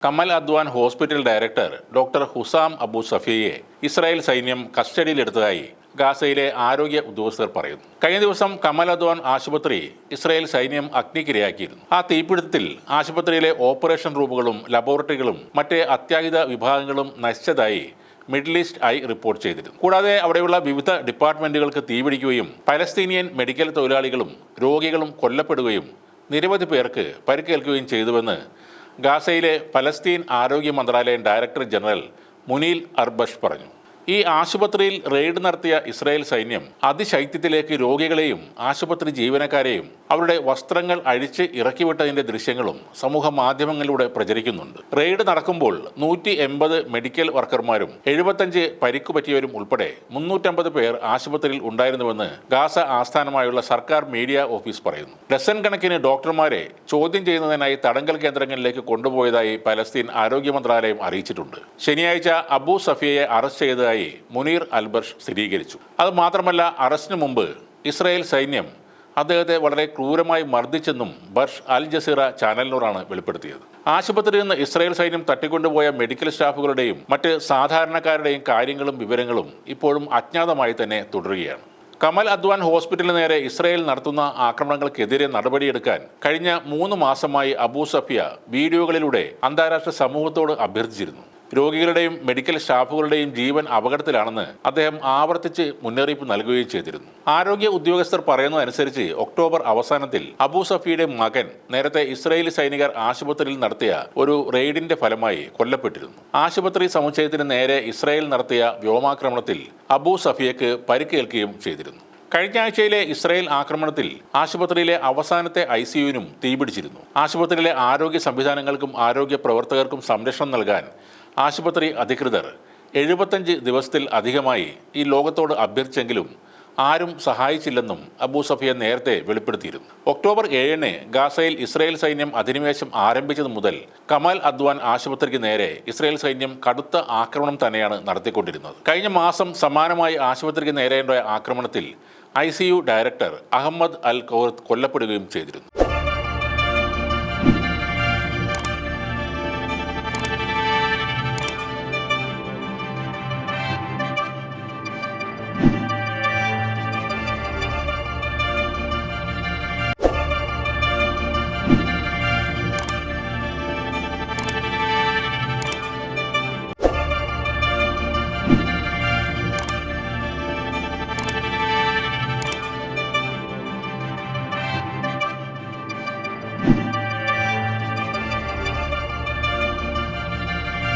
Kamal Adwan hospital director doctor Hussam Abu സഫിയയെ Israel സൈന്യം കസ്റ്റഡിയിലെടുത്തതായി ഗാസയിലെ ആരോഗ്യ ഉദ്യോഗസ്ഥർ പറയുന്നു. കഴിഞ്ഞ ദിവസം കമൽ അദ്വാൻ ആശുപത്രി ഇസ്രായേൽ സൈന്യം അഗ്നിക്കിരയാക്കിയിരുന്നു. ആ തീപിടുത്തത്തിൽ ആശുപത്രിയിലെ ഓപ്പറേഷൻ റൂമുകളും ലബോറട്ടറികളും മറ്റ് അത്യാഹിത വിഭാഗങ്ങളും നശിച്ചതായി മിഡിൽ ഈസ്റ്റ് ഐ റിപ്പോർട്ട് ചെയ്തിരുന്നു. കൂടാതെ അവിടെയുള്ള വിവിധ ഡിപ്പാർട്ട്മെന്റുകൾക്ക് തീപിടിക്കുകയും പലസ്തീനിയൻ മെഡിക്കൽ തൊഴിലാളികളും രോഗികളും കൊല്ലപ്പെടുകയും നിരവധി പേർക്ക് പരിക്കേൽക്കുകയും ചെയ്തുവെന്ന് ഗാസയിലെ പലസ്തീൻ ആരോഗ്യ മന്ത്രാലയം ഡയറക്ടർ ജനറൽ മുനീൽ അർബഷ് പറഞ്ഞു. ഈ ആശുപത്രിയിൽ റെയ്ഡ് നടത്തിയ ഇസ്രായേൽ സൈന്യം അതിശൈത്യത്തിലേക്ക് രോഗികളെയും ആശുപത്രി ജീവനക്കാരെയും അവരുടെ വസ്ത്രങ്ങൾ അഴിച്ച് ഇറക്കിവിട്ടതിന്റെ ദൃശ്യങ്ങളും സമൂഹ മാധ്യമങ്ങളിലൂടെ പ്രചരിക്കുന്നുണ്ട്. റെയ്ഡ് നടക്കുമ്പോൾ 180 മെഡിക്കൽ വർക്കർമാരും 75 പരിക്കുപറ്റിയവരും ഉൾപ്പെടെ 350 പേർ ആശുപത്രിയിൽ ഉണ്ടായിരുന്നുവെന്ന് ഗാസ ആസ്ഥാനമായുള്ള സർക്കാർ മീഡിയ ഓഫീസ് പറയുന്നു. ഡസൻ കണക്കിന് ഡോക്ടർമാരെ ചോദ്യം ചെയ്യുന്നതിനായി തടങ്കൽ കേന്ദ്രങ്ങളിലേക്ക് കൊണ്ടുപോയതായി പലസ്തീൻ ആരോഗ്യ മന്ത്രാലയം അറിയിച്ചിട്ടുണ്ട്. ശനിയാഴ്ച അബു സഫിയയെ അറസ്റ്റ് ചെയ്തതായി മുനീർ അൽബർഷ് സ്ഥിരീകരിച്ചു. അത് മാത്രമല്ല, അറസ്റ്റിന് മുമ്പ് ഇസ്രായേൽ സൈന്യം അദ്ദേഹത്തെ വളരെ ക്രൂരമായി മർദ്ദിച്ചെന്നും ബർഷ് അൽ ജസീറ ചാനലിനോടാണ് വെളിപ്പെടുത്തിയത്. ആശുപത്രിയിൽ നിന്ന് ഇസ്രായേൽ സൈന്യം തട്ടിക്കൊണ്ടുപോയ മെഡിക്കൽ സ്റ്റാഫുകളുടെയും മറ്റ് സാധാരണക്കാരുടെയും കാര്യങ്ങളും വിവരങ്ങളും ഇപ്പോഴും അജ്ഞാതമായി തന്നെ തുടരുകയാണ്. കമൽ അദ്വാൻ ഹോസ്പിറ്റലിന് നേരെ ഇസ്രായേൽ നടത്തുന്ന ആക്രമണങ്ങൾക്കെതിരെ നടപടിയെടുക്കാൻ കഴിഞ്ഞ 3 മാസമായി അബു സഫിയ വീഡിയോകളിലൂടെ അന്താരാഷ്ട്ര സമൂഹത്തോട് അഭ്യർത്ഥിച്ചിരുന്നു. രോഗികളുടെയും മെഡിക്കൽ സ്റ്റാഫുകളുടെയും ജീവൻ അപകടത്തിലാണെന്ന് അദ്ദേഹം ആവർത്തിച്ച് മുന്നറിയിപ്പ് നൽകുകയും ചെയ്തിരുന്നു. ആരോഗ്യ ഉദ്യോഗസ്ഥർ പറയുന്നതനുസരിച്ച് ഒക്ടോബർ അവസാനത്തിൽ അബു സഫിയുടെ മകൻ നേരത്തെ ഇസ്രായേലി സൈനികർ ആശുപത്രിയിൽ നടത്തിയ ഒരു റെയ്ഡിന്റെ ഫലമായി കൊല്ലപ്പെട്ടിരുന്നു. ആശുപത്രി സമുച്ചയത്തിന് നേരെ ഇസ്രായേൽ നടത്തിയ വ്യോമാക്രമണത്തിൽ അബു സഫിയക്ക് പരിക്കേൽക്കുകയും ചെയ്തിരുന്നു. കഴിഞ്ഞ ആഴ്ചയിലെ ഇസ്രായേൽ ആക്രമണത്തിൽ ആശുപത്രിയിലെ അവസാനത്തെ ICUവിനും തീപിടിച്ചിരുന്നു. ആശുപത്രിയിലെ ആരോഗ്യ സംവിധാനങ്ങൾക്കും ആരോഗ്യ പ്രവർത്തകർക്കും സംരക്ഷണം നൽകാൻ ആശുപത്രി അധികൃതർ 75 ദിവസത്തിൽ അധികമായി ഈ ലോകത്തോട് അഭ്യർത്ഥിച്ചെങ്കിലും ആരും സഹായിച്ചില്ലെന്നും അബു സഫിയ നേരത്തെ വെളിപ്പെടുത്തിയിരുന്നു. ഒക്ടോബർ 7-ന് ഗാസയിൽ ഇസ്രായേൽ സൈന്യം അധിനിവേശം ആരംഭിച്ചത് മുതൽ കമൽ അദ്വാൻ ആശുപത്രിക്ക് നേരെ ഇസ്രായേൽ സൈന്യം കടുത്ത ആക്രമണം തന്നെയാണ് നടത്തിക്കൊണ്ടിരുന്നത്. കഴിഞ്ഞ മാസം സമാനമായി ആശുപത്രിക്ക് നേരെയുണ്ടായ ആക്രമണത്തിൽ ICU ഡയറക്ടർ അഹമ്മദ് അൽ ഖൗർത്ത് കൊല്ലപ്പെടുകയും ചെയ്തിരുന്നു.